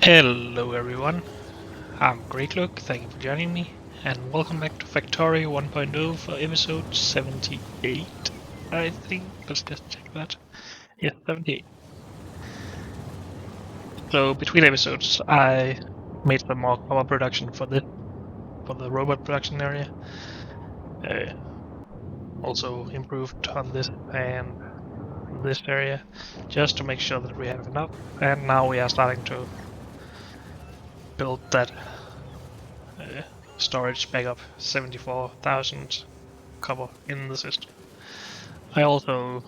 Hello everyone, I'm Greatlook, thank you for joining me, and welcome back to Factorio 1.0 for episode 78, I think. Let's just check that. Yes, 78. So between episodes I made some more power production for the robot production area. Uh, Also improved on this and this area, just to make sure that we have enough, and now we are starting to build that uh, storage backup, 74,000 copper in the system. I also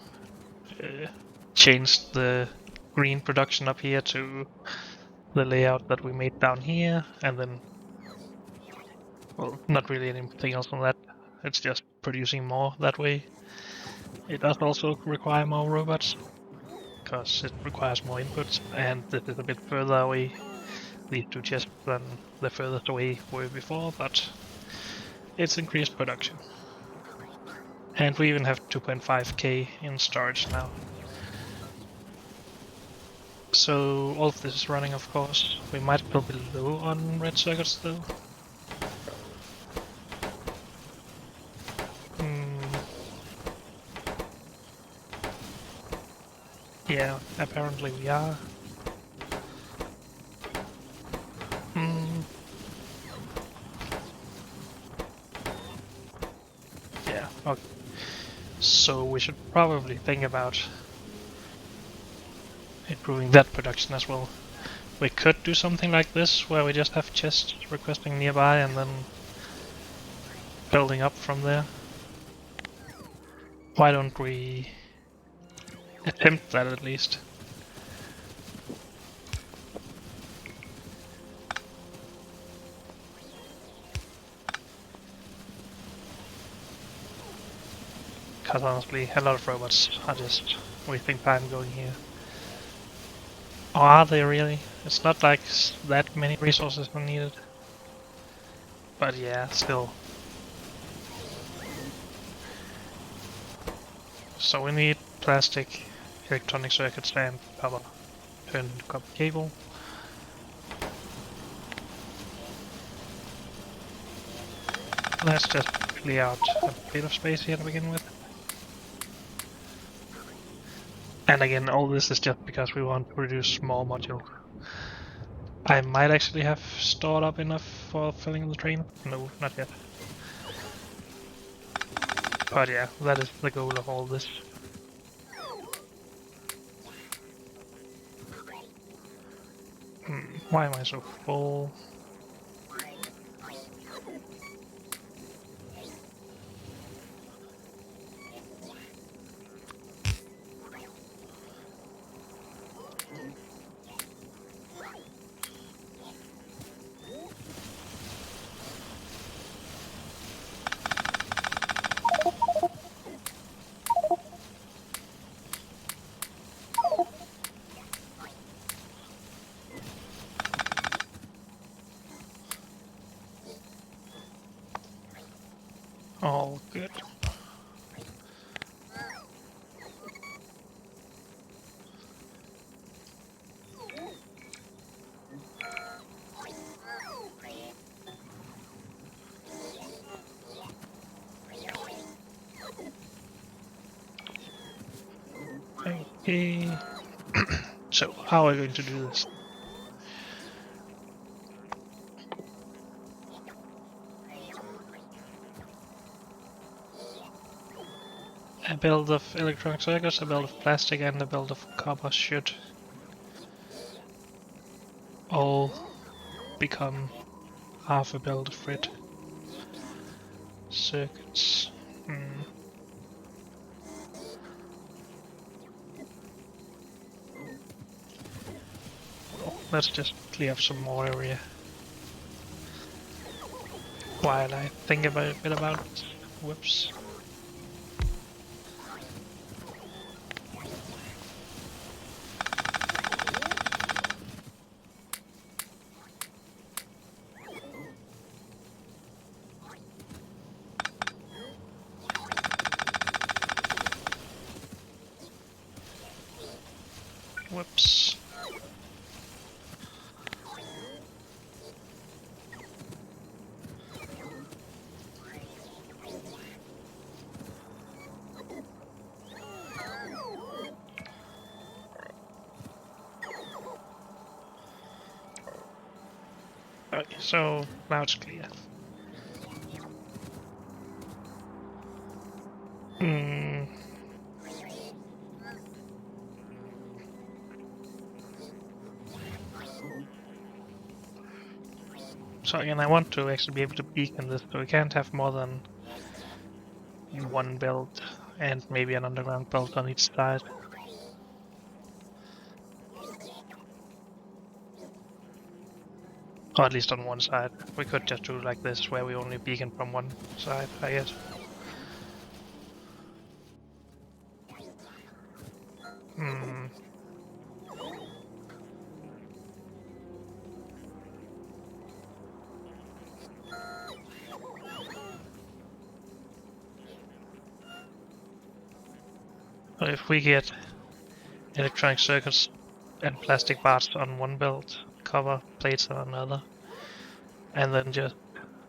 uh, changed the green production up here to the layout that we made down here, and then, well, not really anything else on that. It's just producing more that way. It does also require more robots, because it requires more inputs, and this is a bit further away, these two chests, than the furthest away were before, but it's increased production. And we even have 2.5k in storage now. So all of this is running, of course. We might still be low on red circuits though. Mm, yeah, apparently we are. Mm, yeah, okay. So we should probably think about improving that production as well. We could do something like this, where we just have chests requesting nearby and then building up from there. Why don't we attempt that at least? Because honestly, a lot of robots are just wasting time going here. Or are they really? It's not like that many resources are needed. But yeah, still. So we need plastic, electronic circuits, and power turned into copper cable. Let's just clear out a bit of space here to begin with. And again, all this is just because we want to produce small modules. I might actually have stored up enough for filling the train. No, not yet. But yeah, that is the goal of all this. Why am I so full? All good. Okay. So, how are we going to do this? A build of electronic circuits, a build of plastic, and a build of copper should all become half a build of red circuits. Well, let's just clear up some more area while I think about a bit about it. Whoops. Whoops. Okay, so now it's clear. Hmm. So again, I want to actually be able to beacon this, so we can't have more than one build and maybe an underground build on each side. Or at least on one side. We could just do like this, where we only beacon from one side, I guess. Hmm. So if we get electronic circuits and plastic parts on one build, copper plates on another, and then just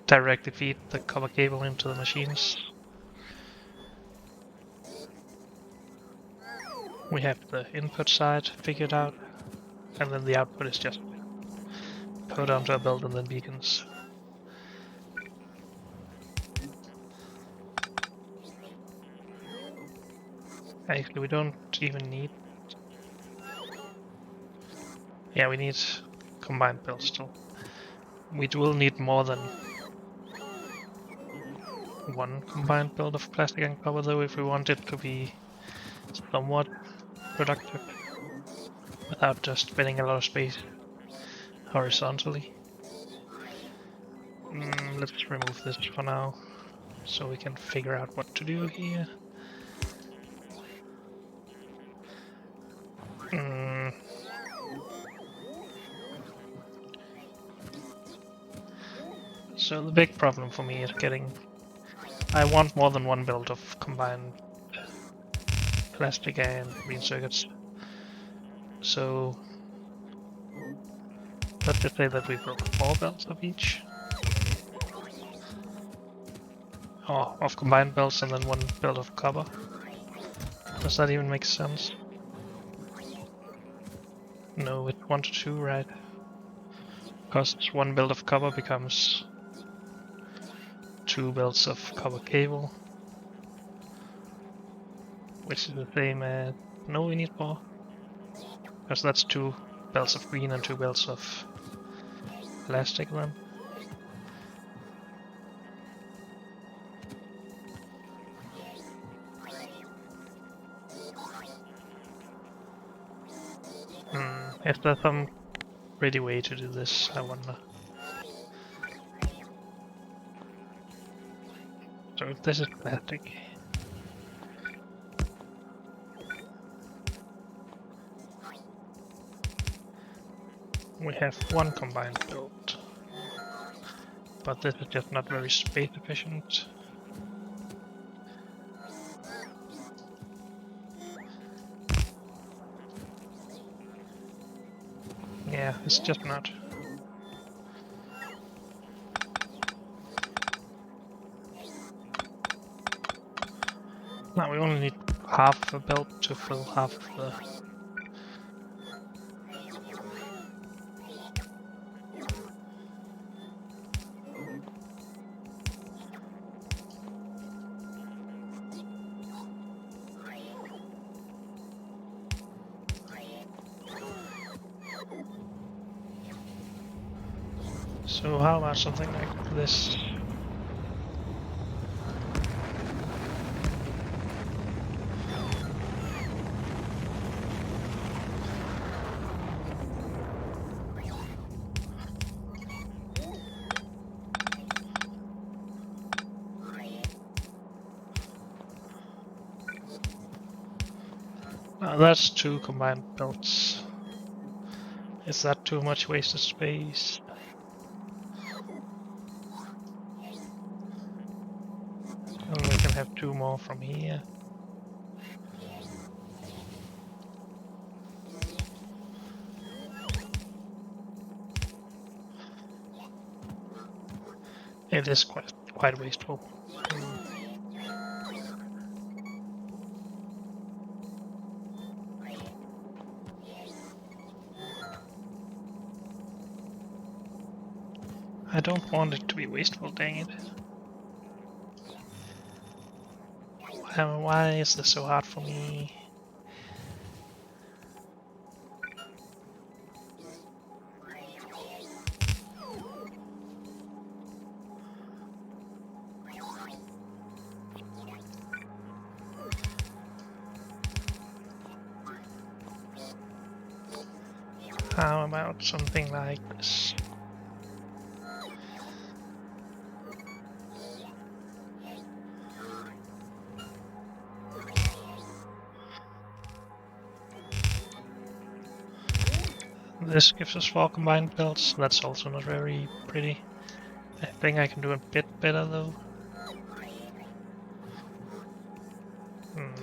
directly feed the copper cable into the machines, we have the input side figured out, and then the output is just put onto a build and then beacons. Actually, we don't even need... Yeah, we need combined builds still. We will need more than one combined build of plastic and copper though, if we want it to be somewhat productive without just spinning a lot of space horizontally. Let's remove this for now so we can figure out what to do here. So the big problem for me is getting... I want more than one build of combined plastic and green circuits. So let's just say that we broke 4 builds of each. Or of combined builds and then one build of copper. Does that even make sense? No, it's 1 to 2, right? Because one build of copper becomes 2 builds of copper cable. Which is the same as... No, we need more. Because that's 2 belts of green and 2 belts of plastic then. Is there some ready way to do this, I wonder? So if this is plastic... We have one combined build. But this is just not very space efficient. Yeah, it's just not. Now we only need half a build to fill half of the... So how about something like this? Now that's 2 combined builds. Is that too much wasted space? And we can have 2 more from here. It is quite wasteful. I don't want it to be wasteful, dang it. Why is this so hard for me? How about something like this? This gives us 4 combined builds. That's also not very pretty. I think I can do a bit better though.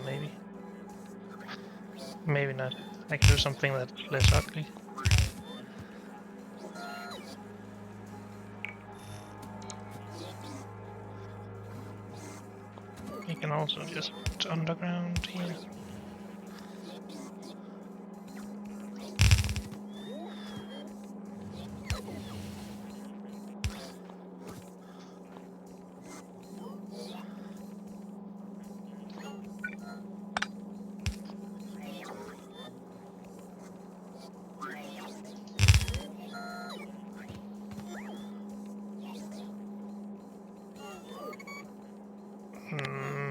Maybe. Maybe not. I can do something that's less ugly. You can also just put underground here.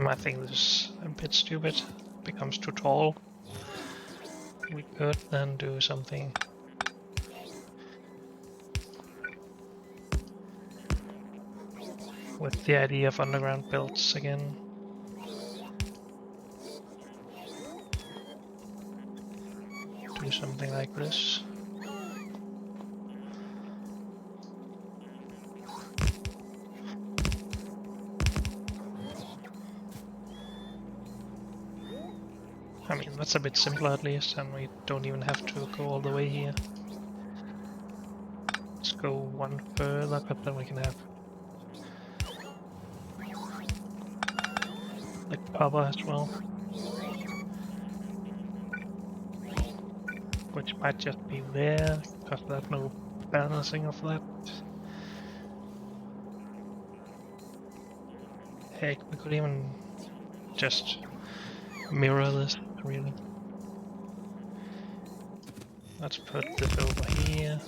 I think this is a bit stupid. It becomes too tall. We could then do something with the idea of underground builds again. Do something like this. I mean, that's a bit simpler at least, and we don't even have to go all the way here. Let's go one further, but then we can have like copper as well. Which might just be there, because there's no balancing of that. Heck, we could even just mirror this, really. Let's put this over here.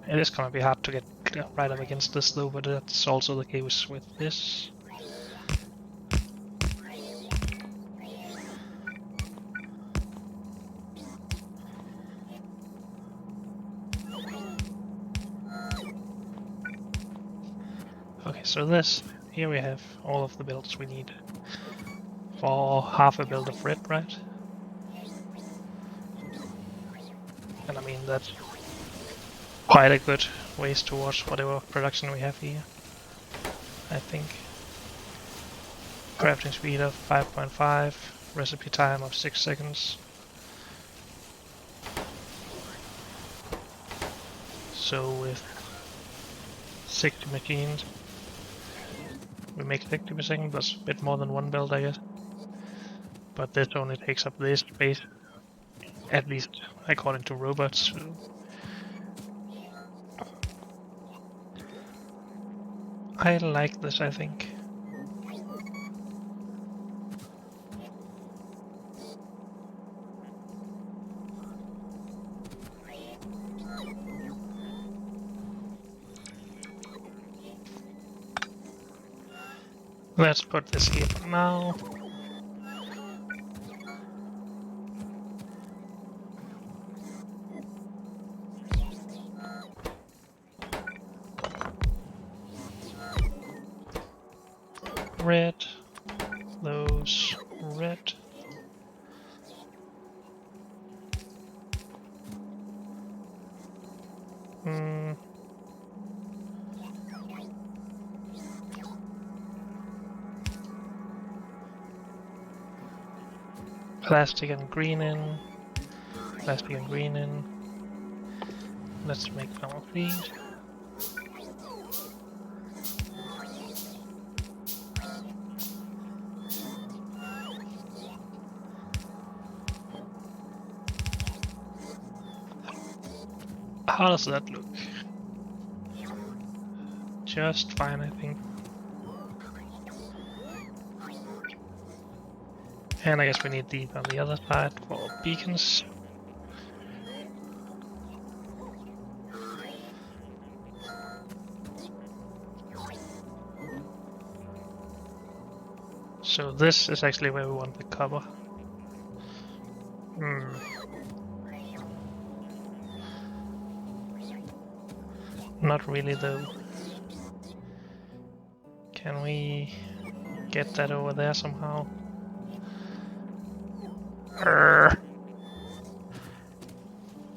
It is gonna be hard to get right up against this though, but that's also the case with this. Okay, so here we have all of the builds we need for half a build of red, right? And I mean, that's quite a good ways towards whatever production we have here, I think. Crafting speed of 5.5, recipe time of 6 seconds. So with 60 machines, we make 60 per second, that's a bit more than one build, I guess. But this only takes up this space, at least according to robots. I like this, I think. Let's put this here for now. Red, those red. Plastic and green in. Plastic and green in. Let's make some of these. How does that look? Just fine, I think. And I guess we need these on the other side for beacons. So this is actually where we want the cover. Not really though. Can we get that over there somehow?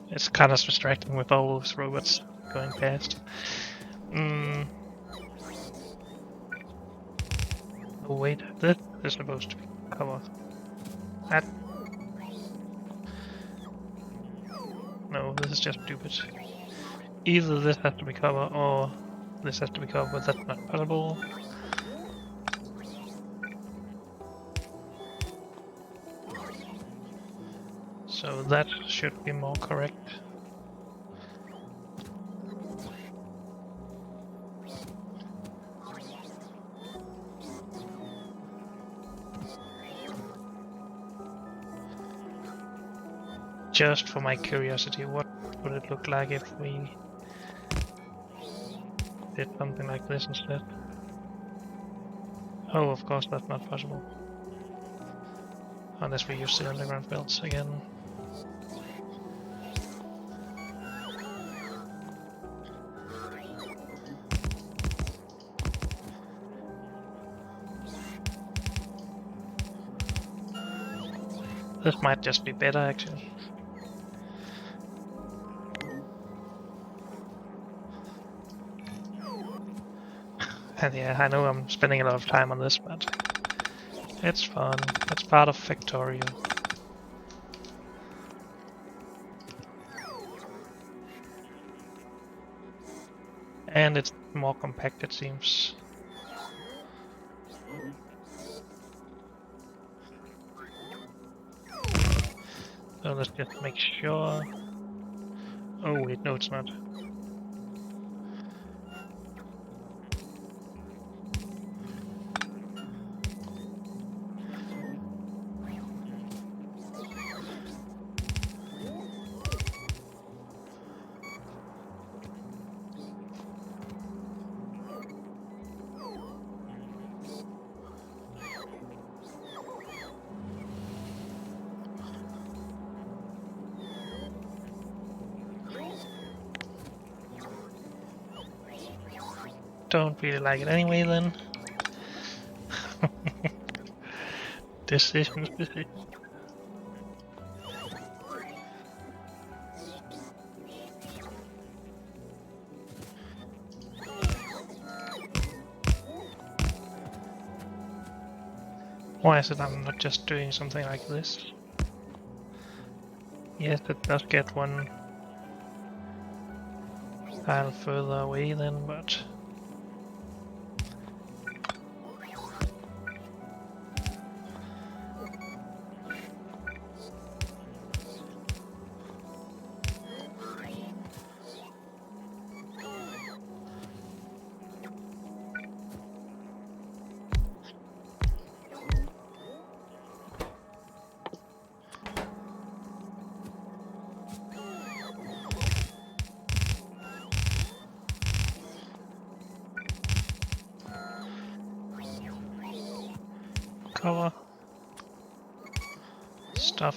It's kind of distracting with all those robots going past. Oh wait, this is supposed to be cover. That. No, this is just stupid. Either this has to be cover or this has to be cover, but that's not possible. So that should be more correct. Just for my curiosity, what would it look like if we did something like this instead? Oh, of course that's not possible. Unless we use the underground belts again. This might just be better actually. And yeah, I know I'm spending a lot of time on this, but it's fun. It's part of Factorio. And it's more compact, it seems. So let's just make sure. Oh wait, no it's not. Don't really like it anyway then. Decisions. Why is it I'm not just doing something like this? Yes, it does get one tile further away then, but cover.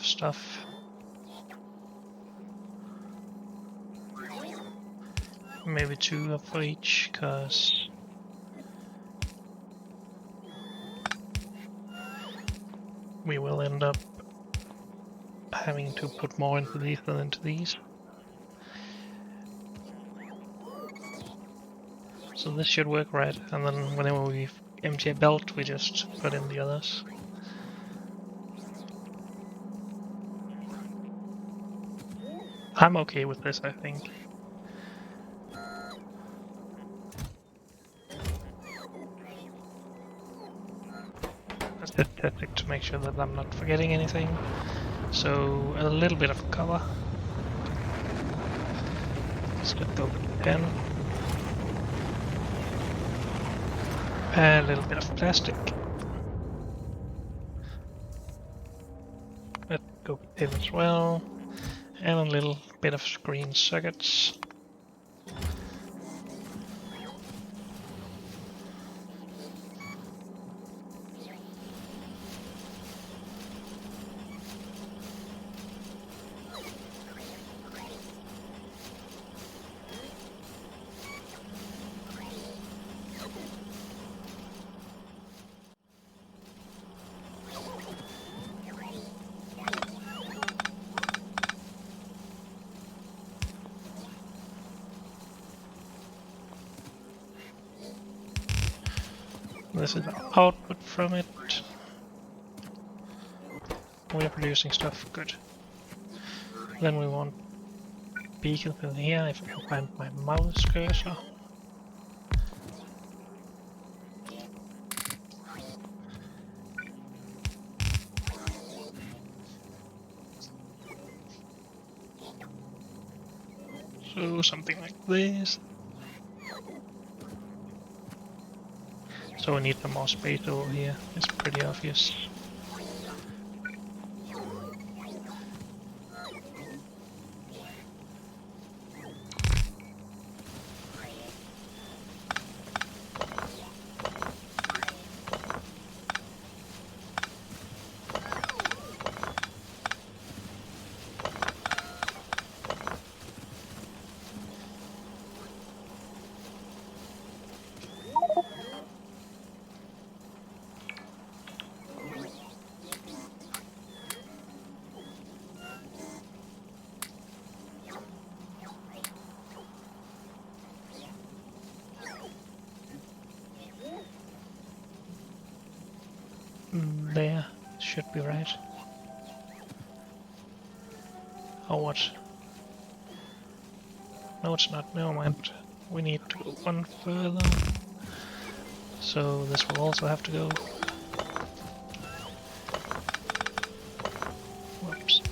Stuff. Maybe 2 for each, cause we will end up having to put more into these than into these. So this should work right, and then whenever we empty a belt, we just put in the others. I'm okay with this, I think. Let's just test it to make sure that I'm not forgetting anything. So a little bit of cover. Let's get the 10. A little bit of plastic. Let's go with 10 as well. And a little bit of screen sockets. This is the output from it. We're producing stuff, good. Then we want beacons in here, if I can find my mouse cursor. So something like this. So we need some more space over here, it's pretty obvious. There, should be right. Oh, what? No, it's not. Never mind. We need to go one further. So this will also have to go. Whoops.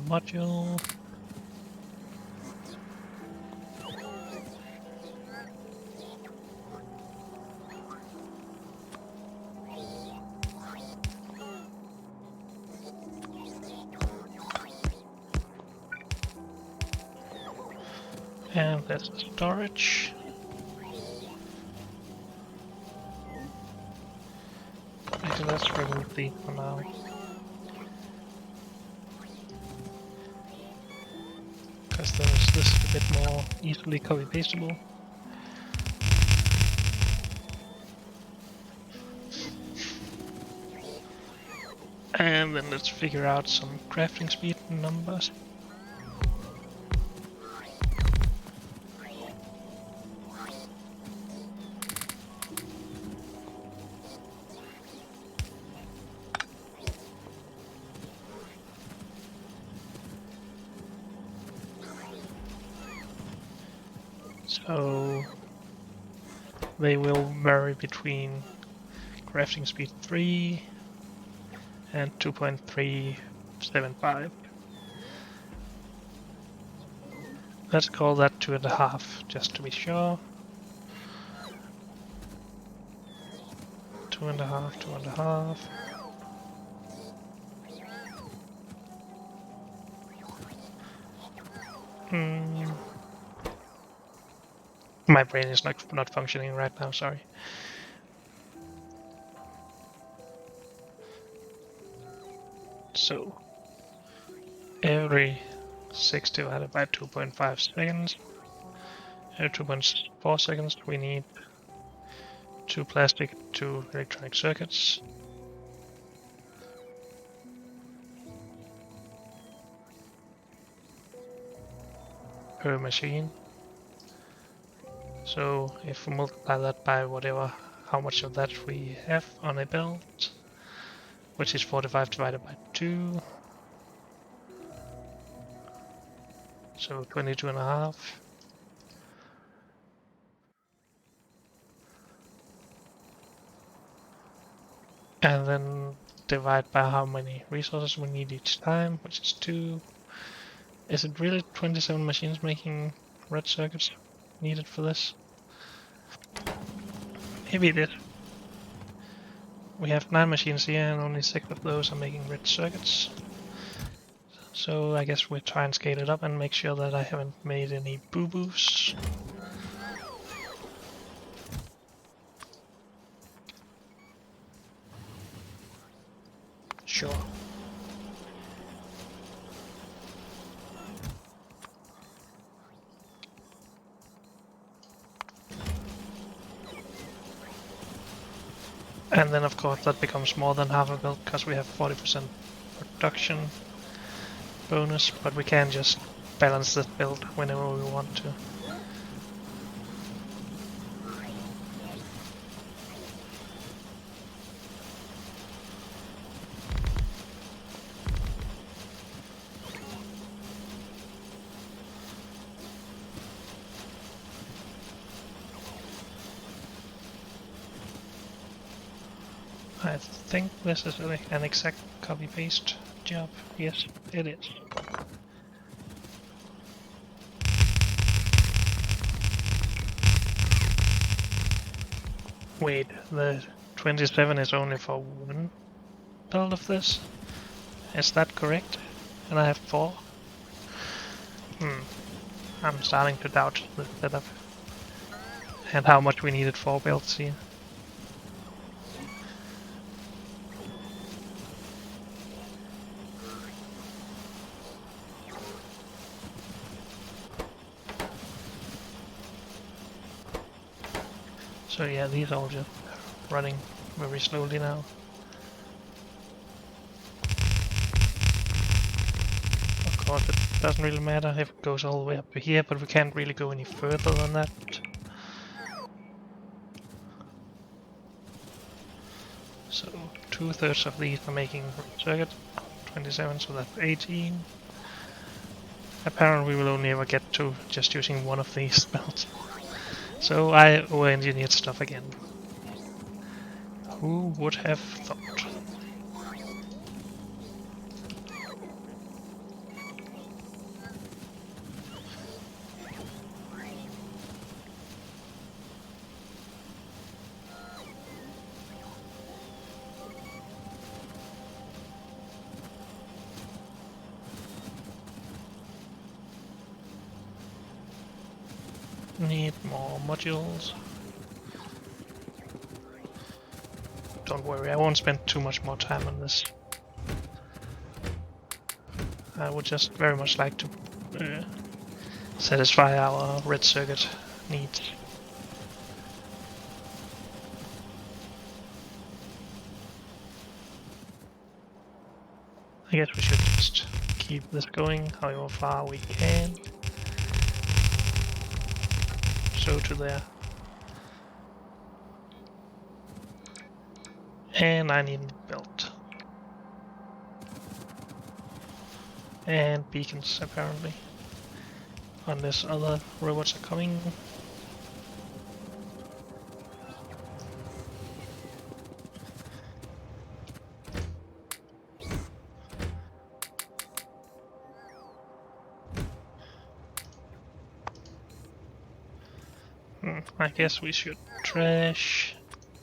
Module. And that's storage. Actually, let's remove these for now. Because this is a bit more easily copy-pastable. And then let's figure out some crafting speed numbers. So they will vary between crafting speed 3 and 2.375. Let's call that 2.5 just to be sure. 2.5, 2.5. My brain is not functioning right now, sorry. So every 6 divided by 2.5 seconds, 2.4 seconds, we need 2 plastic, 2 electronic circuits. Per machine. So if we multiply that by whatever, how much of that we have on a belt, which is 45 divided by 2, so 22.5. And then divide by how many resources we need each time, which is 2. Is it really 27 machines making red circuits needed for this? Maybe it is. We have 9 machines here and only 6 of those are making red circuits. So I guess we'll try and scale it up and make sure that I haven't made any boo-boos. Sure. And then of course that becomes more than half a build because we have 40% production bonus, but we can just balance this build whenever we want to. I think this is an exact copy-paste job. Yes, it is. Wait, the 27 is only for one build of this? Is that correct? And I have 4? I'm starting to doubt the setup. And how much we needed 4 builds here. So yeah, these are all just running very slowly now. Of course it doesn't really matter if it goes all the way up to here, but we can't really go any further than that. So 2/3 of these are making circuit, 27, so that's 18. Apparently we will only ever get to just using one of these belts. So I over-engineered stuff again. Who would have thought? Need more modules. Don't worry, I won't spend too much more time on this. I would just very much like to satisfy our red circuit needs. I guess we should just keep this going however far we can. So to there. And I need a belt. And beacons, apparently. Unless other robots are coming. I guess we should trash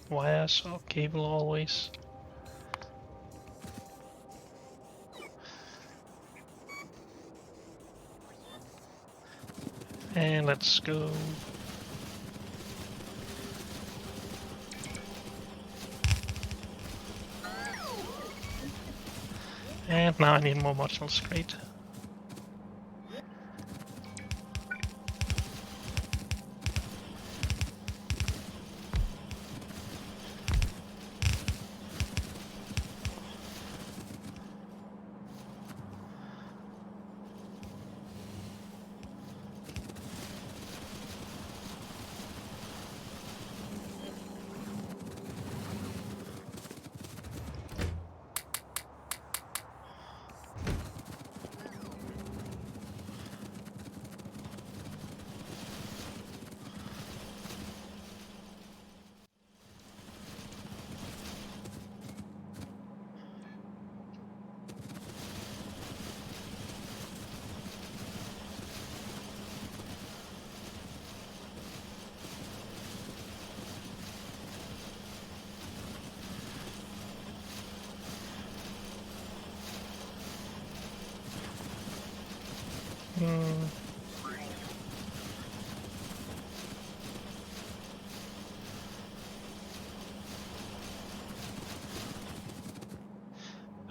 wires or cable always. And let's go. And now I need more modules, great.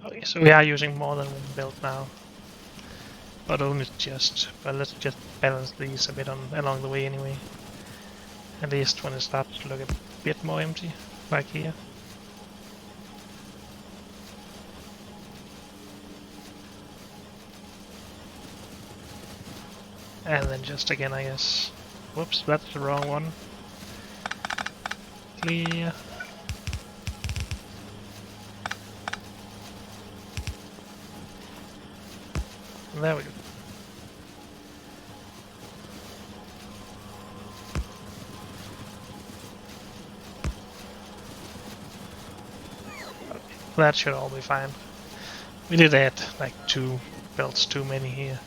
Okay, so we are using more than one build now. But let's just balance these a bit along the way anyway. At least when it starts to look a bit more empty, like here. And then just again, I guess. Whoops, that's the wrong one. Clear. There we go. Okay, that should all be fine. We did add like 2 belts too many here.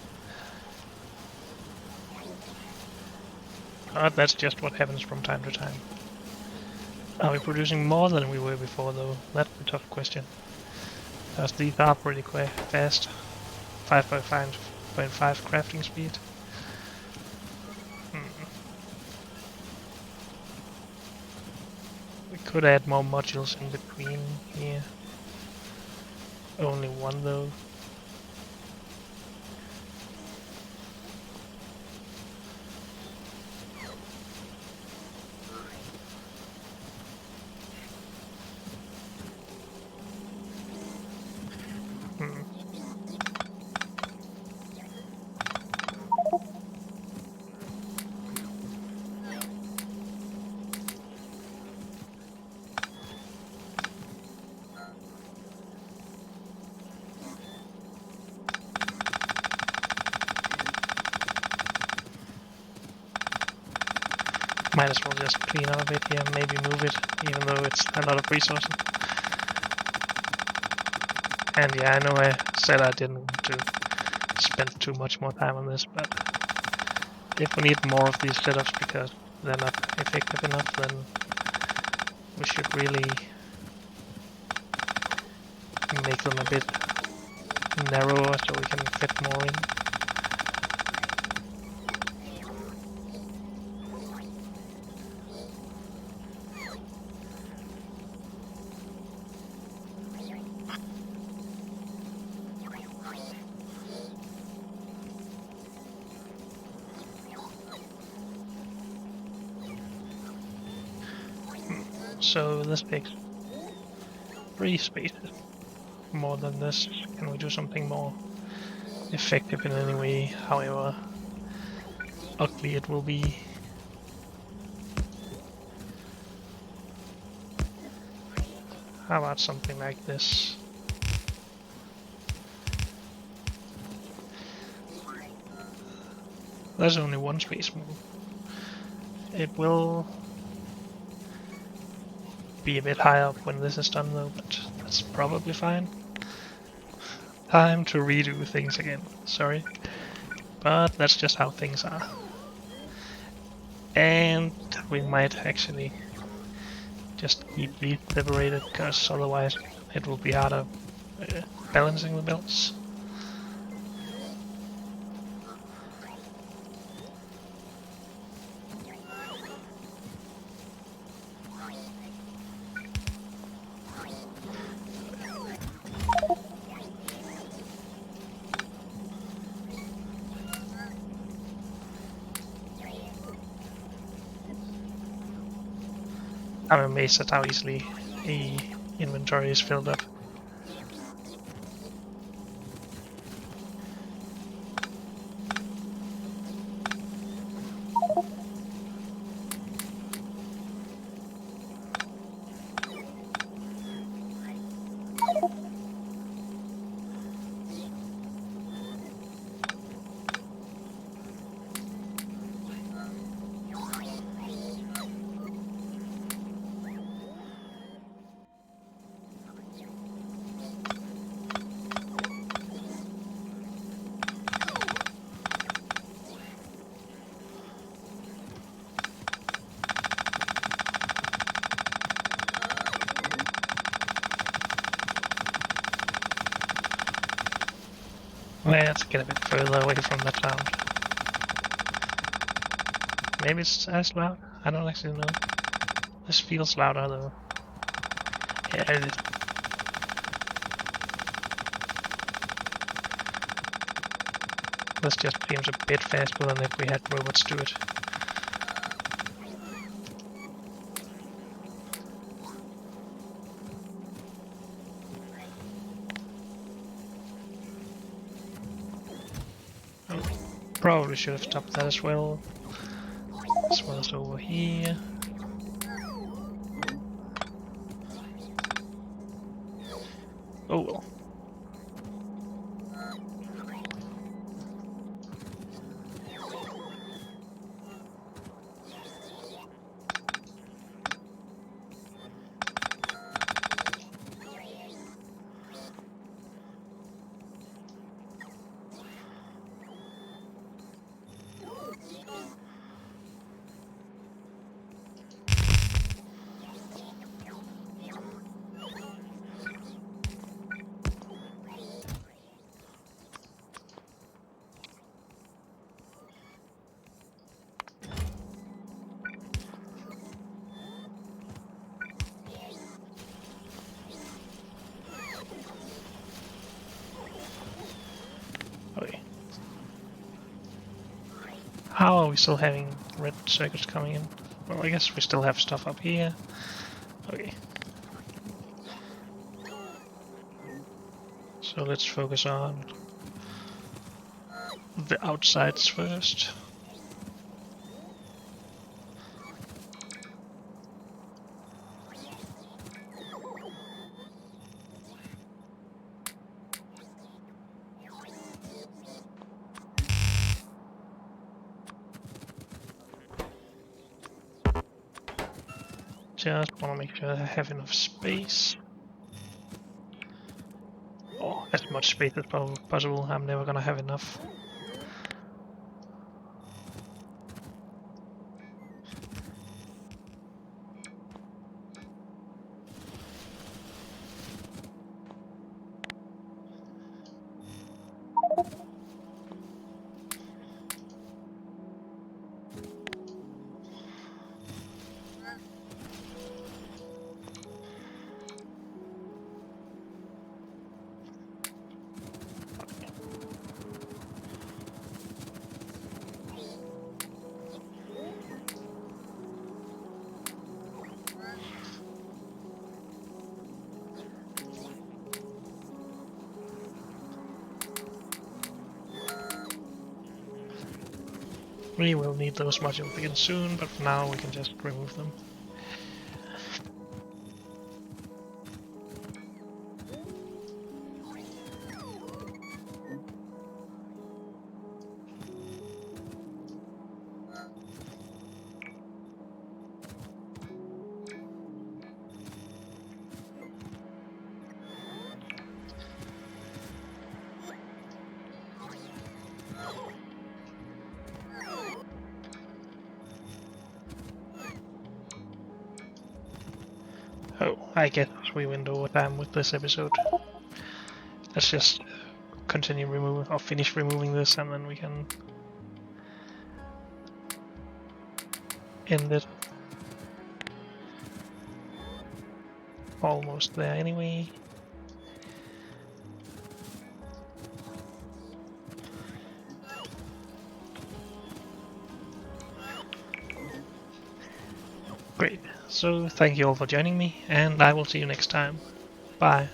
But that's just what happens from time to time. Are we producing more than we were before though? That's a tough question. Because these are pretty fast. 5.5 crafting speed. We could add more modules in between here. Only one though. Might as well just clean up a bit here, maybe move it, even though it's a lot of resources. And yeah, I know I said I didn't want to spend too much more time on this, but if we need more of these setups because they're not effective enough, then we should really make them a bit narrower so we can fit more in. So this takes 3 spaces. More than this. Can we do something more effective in any way, however ugly it will be? How about something like this? There's only 1 space more. It will be a bit higher up when this is done though, but that's probably fine. Time to redo things again, sorry. But that's just how things are. And we might actually just keep these separated, because otherwise it will be harder balancing the belts. I'm amazed at how easily the inventory is filled up. Let's get a bit further away from that sound. Maybe it's as loud? I don't actually know. This feels louder though. Yeah, it is. This just seems a bit faster than if we had robots do it. Oh, probably should have stopped that as well. As well as over here. Oh well. Okay. How are we still having red circuits coming in? Well, I guess we still have stuff up here. Okay. So let's focus on the outsides first. Just want to make sure I have enough space. Or as much space as possible. I'm never gonna have enough. We will need those modules again soon, but for now we can just remove them. Oh, I guess we went over time with this episode. Let's just continue removing, or finish removing this, and then we can end it. Almost there anyway. Great. So thank you all for joining me, and I will see you next time. Bye.